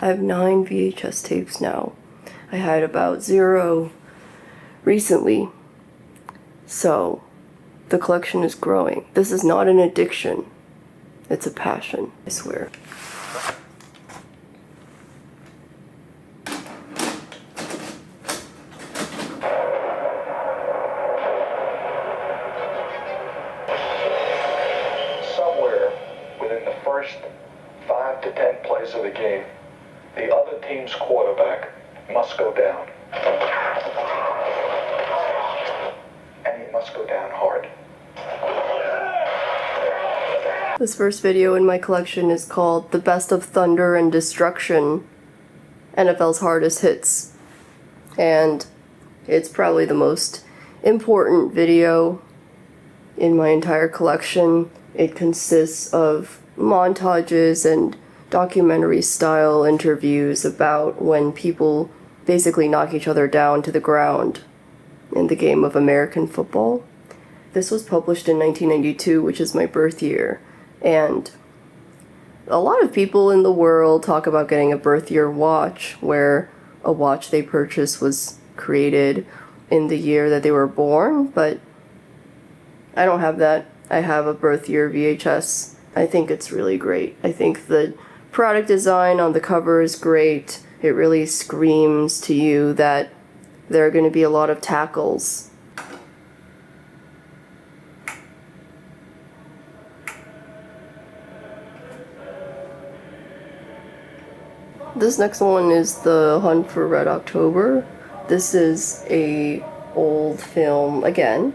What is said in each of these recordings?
I have 9 VHS tapes now. I had about 0 recently. So, the collection is growing. This is not an addiction. It's a passion, I swear. Somewhere within the first 5 to 10 plays of the game, the other team's quarterback must go down. And he must go down hard. This first video in my collection is called The Best of Thunder and Destruction, NFL's Hardest Hits. And it's probably the most important video in my entire collection. It consists of montages and documentary-style interviews about when people basically knock each other down to the ground in the game of American football. This was published in 1992, which is my birth year, and a lot of people in the world talk about getting a birth year watch, where a watch they purchased was created in the year that they were born, but I don't have that. I have a birth year VHS. I think it's really great. I think the product design on the cover is great. It really screams to you that there are going to be a lot of tackles. This next one is The Hunt for Red October. This is a old film, again.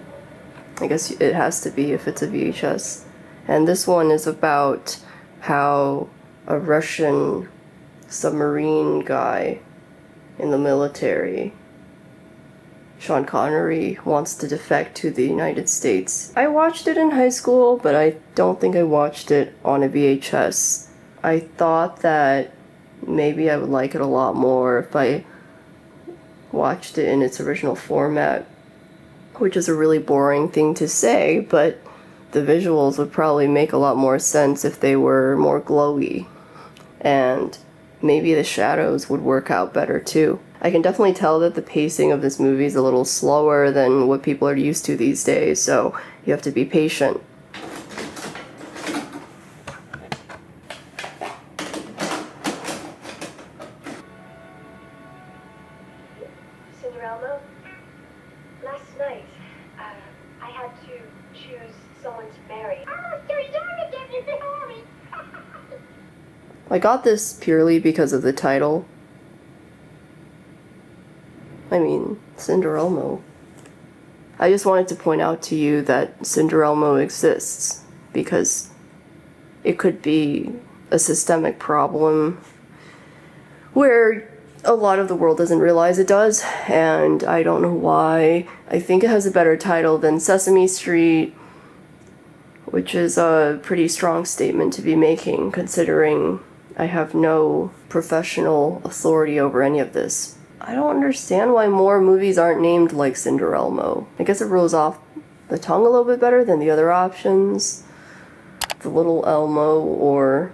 I guess it has to be if it's a VHS. And this one is about how a Russian submarine guy in the military, Sean Connery, wants to defect to the United States. I watched it in high school, but I don't think I watched it on a VHS. I thought that maybe I would like it a lot more if I watched it in its original format, which is a really boring thing to say, but the visuals would probably make a lot more sense if they were more glowy, and maybe the shadows would work out better too. I can definitely tell that the pacing of this movie is a little slower than what people are used to these days, so you have to be patient. Cinderelmo, last night, I had to choose someone to marry. Oh, so young to get me married. I got this purely because of the title. I mean, cinderelmo. I just wanted to point out to you that cinderelmo exists, because it could be a systemic problem where a lot of the world doesn't realize it does, and I don't know why. I think it has a better title than Sesame Street, which is a pretty strong statement to be making, considering I have no professional authority over any of this. I don't understand why more movies aren't named like Cinderelmo. I guess it rolls off the tongue a little bit better than the other options. The Little Elmo or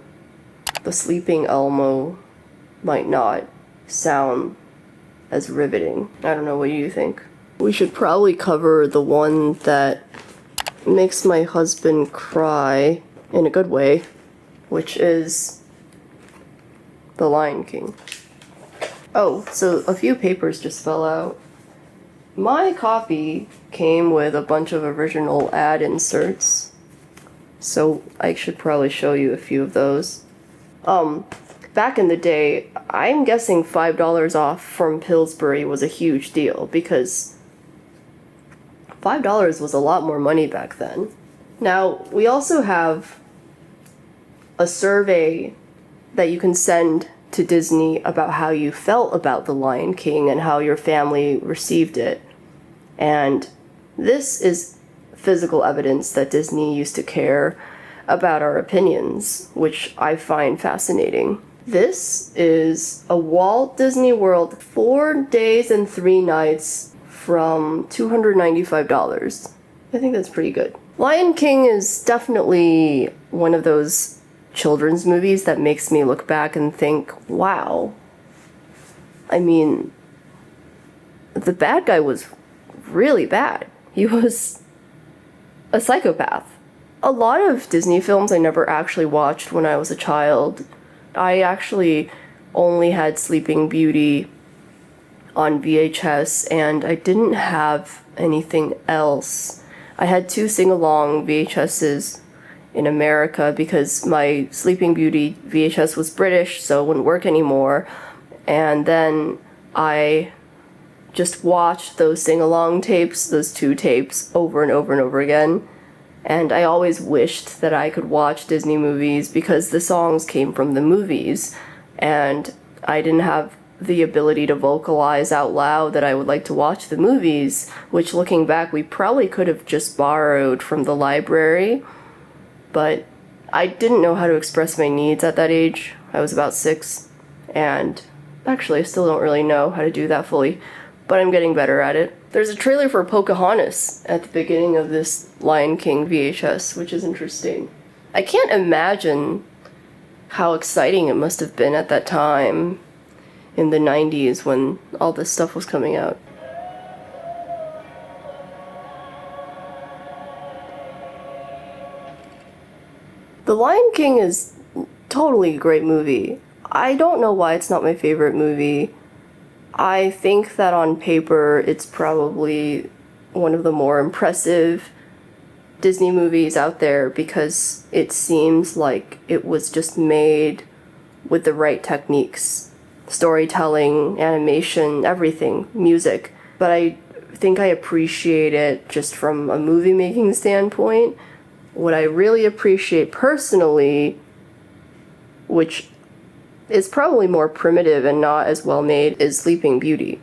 the Sleeping Elmo might not sound as riveting. I don't know, what do you think? We should probably cover the one that makes my husband cry in a good way, which is The Lion King. Oh, so a few papers just fell out. My copy came with a bunch of original ad inserts, so I should probably show you a few of those. Back in the day, I'm guessing $5 off from Pillsbury was a huge deal, because $5 was a lot more money back then. Now, we also have a survey that you can send to Disney about how you felt about The Lion King and how your family received it. And this is physical evidence that Disney used to care about our opinions, which I find fascinating. This is a Walt Disney World 4 days and 3 nights from $295. I think that's pretty good. Lion King is definitely one of those children's movies that makes me look back and think, wow. I mean, the bad guy was really bad. He was a psychopath. A lot of Disney films I never actually watched when I was a child. I actually only had Sleeping Beauty on VHS, and I didn't have anything else. I had 2 sing-along VHSs in America because my Sleeping Beauty VHS was British, so it wouldn't work anymore. And then I just watched those sing-along tapes, those 2 tapes, over and over and over again. And I always wished that I could watch Disney movies because the songs came from the movies, and I didn't have the ability to vocalize out loud that I would like to watch the movies, which looking back we probably could have just borrowed from the library, but I didn't know how to express my needs at that age. I was about 6, and actually I still don't really know how to do that fully, but I'm getting better at it. There's a trailer for Pocahontas at the beginning of this Lion King VHS, which is interesting. I can't imagine how exciting it must have been at that time in the 90s when all this stuff was coming out. The Lion King is totally a great movie. I don't know why it's not my favorite movie. I think that on paper it's probably one of the more impressive Disney movies out there because it seems like it was just made with the right techniques. Storytelling, animation, everything, music. But I think I appreciate it just from a movie making standpoint. What I really appreciate personally, which is probably more primitive and not as well made, is Sleeping Beauty.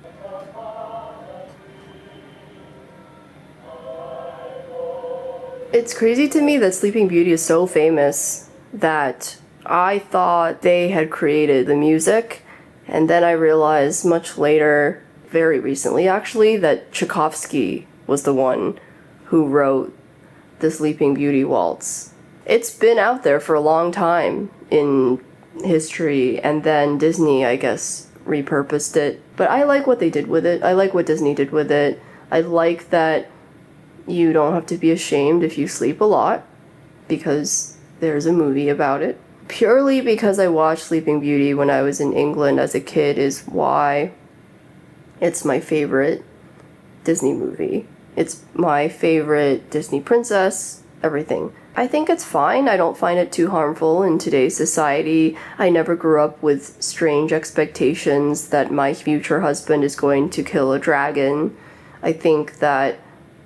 It's crazy to me that Sleeping Beauty is so famous that I thought they had created the music, and then I realized much later, very recently actually, that Tchaikovsky was the one who wrote the Sleeping Beauty waltz. It's been out there for a long time in history, and then Disney, I guess, repurposed it. But I like what they did with it. I like what Disney did with it. I like that you don't have to be ashamed if you sleep a lot, because there's a movie about it. Purely because I watched Sleeping Beauty when I was in England as a kid is why it's my favorite Disney movie. It's my favorite Disney princess, everything. I think it's fine. I don't find it too harmful in today's society. I never grew up with strange expectations that my future husband is going to kill a dragon. I think that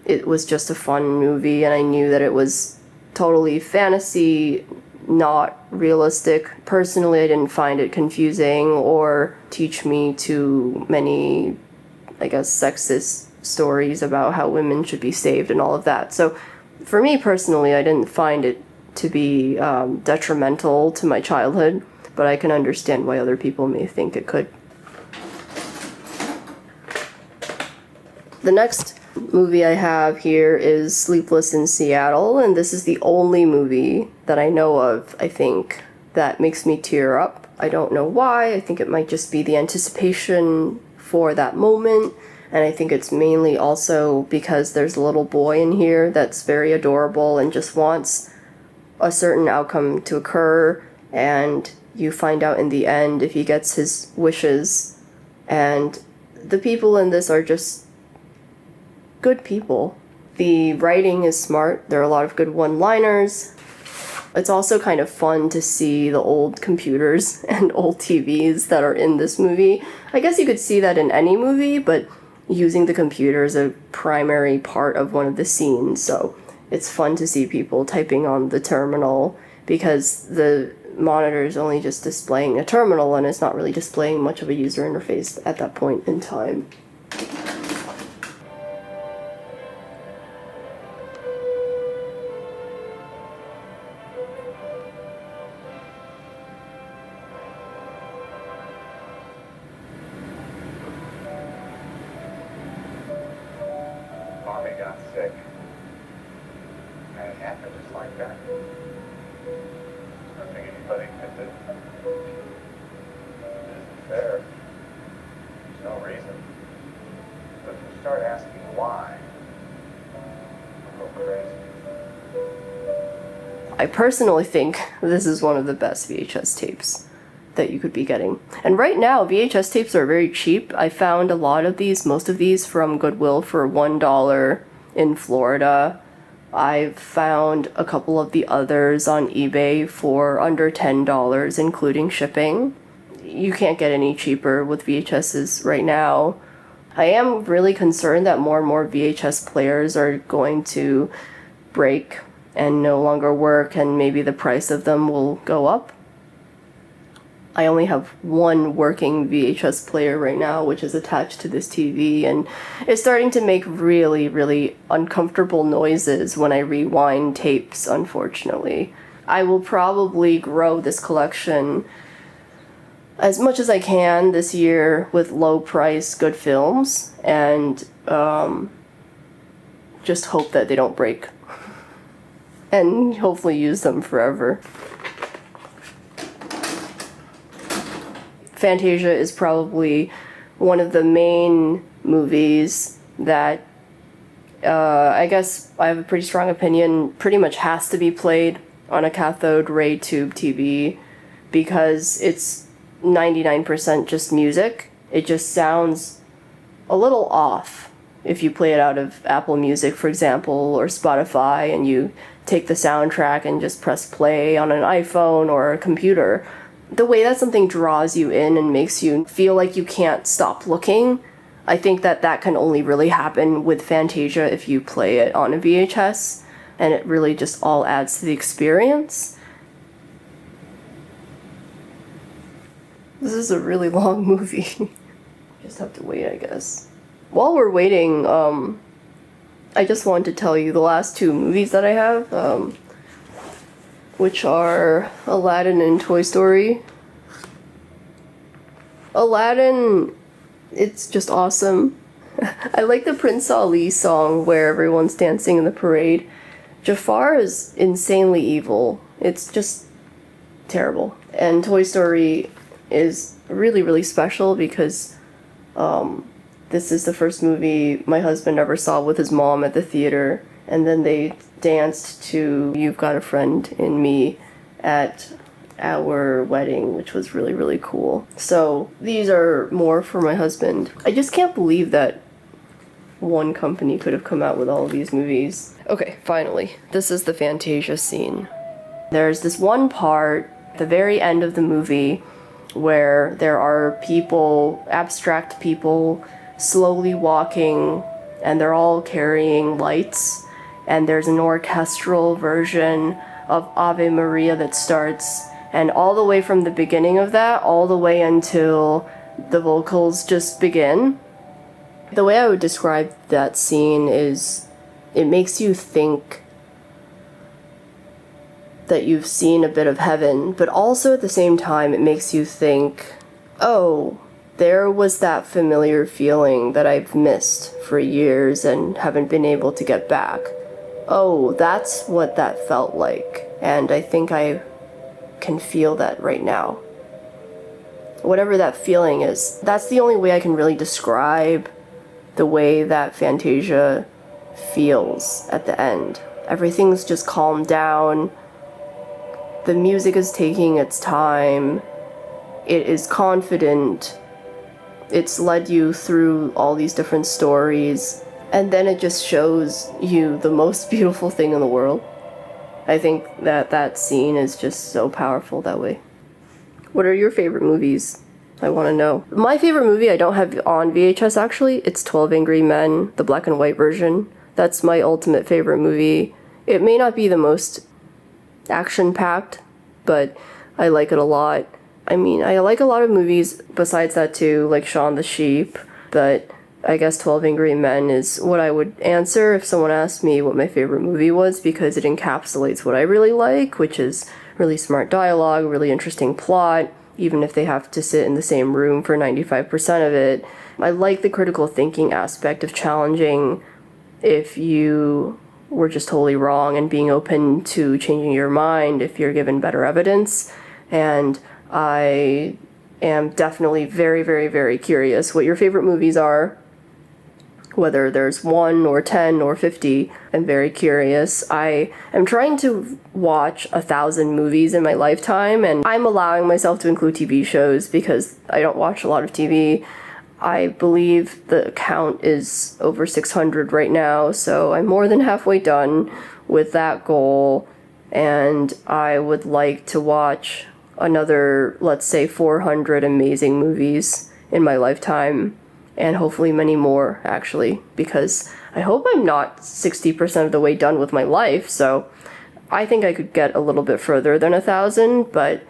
it was just a fun movie, and I knew that it was totally fantasy, not realistic. Personally, I didn't find it confusing or teach me too many, I guess, sexist stories about how women should be saved and all of that. So for me personally, I didn't find it to be detrimental to my childhood, but I can understand why other people may think it could. The next movie I have here is Sleepless in Seattle, and this is the only movie that I know of, I think, that makes me tear up. I don't know why. I think it might just be the anticipation for that moment, and I think it's mainly also because there's a little boy in here that's very adorable and just wants a certain outcome to occur, and you find out in the end if he gets his wishes. And the people in this are just good people. The writing is smart. There are a lot of good one-liners. It's also kind of fun to see the old computers and old TVs that are in this movie. I guess you could see that in any movie, but using the computer is a primary part of one of the scenes, so it's fun to see people typing on the terminal because the monitor is only just displaying a terminal and it's not really displaying much of a user interface at that point in time. Mommy got sick. And it happened just like that. I don't think anybody could do it. It isn't fair. There's no reason. But if you start asking why, you'll go crazy. I personally think this is one of the best VHS tapes that you could be getting. And right now, VHS tapes are very cheap. I found a lot of these, most of these from Goodwill for $1 in Florida. I've found a couple of the others on eBay for under $10, including shipping. You can't get any cheaper with VHSs right now. I am really concerned that more and more VHS players are going to break and no longer work, and maybe the price of them will go up. I only have one working VHS player right now, which is attached to this TV, and it's starting to make really, really uncomfortable noises when I rewind tapes, unfortunately. I will probably grow this collection as much as I can this year with low price, good films, and just hope that they don't break. And hopefully use them forever. Fantasia is probably one of the main movies that I guess I have a pretty strong opinion pretty much has to be played on a cathode ray tube TV because it's 99% just music. It just sounds a little off if you play it out of Apple Music, for example, or Spotify, and you take the soundtrack and just press play on an iPhone or a computer. The way that something draws you in and makes you feel like you can't stop looking, I think that can only really happen with Fantasia if you play it on a VHS, and it really just all adds to the experience. This is a really long movie. Just have to wait, I guess. While we're waiting, I just wanted to tell you the last two movies that I have, which are Aladdin and Toy Story. Aladdin, it's just awesome. I like the Prince Ali song where everyone's dancing in the parade. Jafar is insanely evil. It's just terrible. And Toy Story is really, really special because this is the first movie my husband ever saw with his mom at the theater, and then they danced to You've Got a Friend in Me at our wedding, which was really, really cool. So these are more for my husband. I just can't believe that one company could have come out with all of these movies. Okay, finally, this is the Fantasia scene. There's this one part at the very end of the movie where there are people, abstract people, slowly walking, and they're all carrying lights, and there's an orchestral version of Ave Maria that starts, and all the way from the beginning of that, all the way until the vocals just begin. The way I would describe that scene is it makes you think that you've seen a bit of heaven, but also at the same time it makes you think, oh, there was that familiar feeling that I've missed for years and haven't been able to get back. Oh, that's what that felt like, and I think I can feel that right now. Whatever that feeling is, that's the only way I can really describe the way that Fantasia feels at the end. Everything's just calmed down. The music is taking its time. It is confident. It's led you through all these different stories. And then it just shows you the most beautiful thing in the world. I think that scene is just so powerful that way. What are your favorite movies? I want to know. My favorite movie I don't have on VHS actually. It's 12 Angry Men, the black and white version. That's my ultimate favorite movie. It may not be the most action-packed, but I like it a lot. I mean, I like a lot of movies besides that too, like Shaun the Sheep, but I guess 12 Angry Men is what I would answer if someone asked me what my favorite movie was, because it encapsulates what I really like, which is really smart dialogue, really interesting plot, even if they have to sit in the same room for 95% of it. I like the critical thinking aspect of challenging if you were just totally wrong, and being open to changing your mind if you're given better evidence. And I am definitely very, very, very curious what your favorite movies are. Whether there's 1 or 10 or 50, I'm very curious. I am trying to watch 1,000 movies in my lifetime, and I'm allowing myself to include TV shows because I don't watch a lot of TV. I believe the count is over 600 right now, so I'm more than halfway done with that goal, and I would like to watch another, let's say, 400 amazing movies in my lifetime. And hopefully many more, actually, because I hope I'm not 60% of the way done with my life, so I think I could get a little bit further than 1,000, but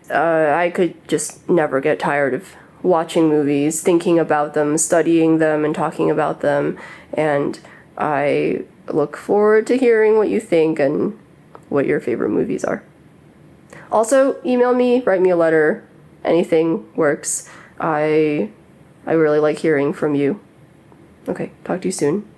I could just never get tired of watching movies, thinking about them, studying them, and talking about them, and I look forward to hearing what you think and what your favorite movies are. Also, email me, write me a letter, anything works. I really like hearing from you. Okay, talk to you soon.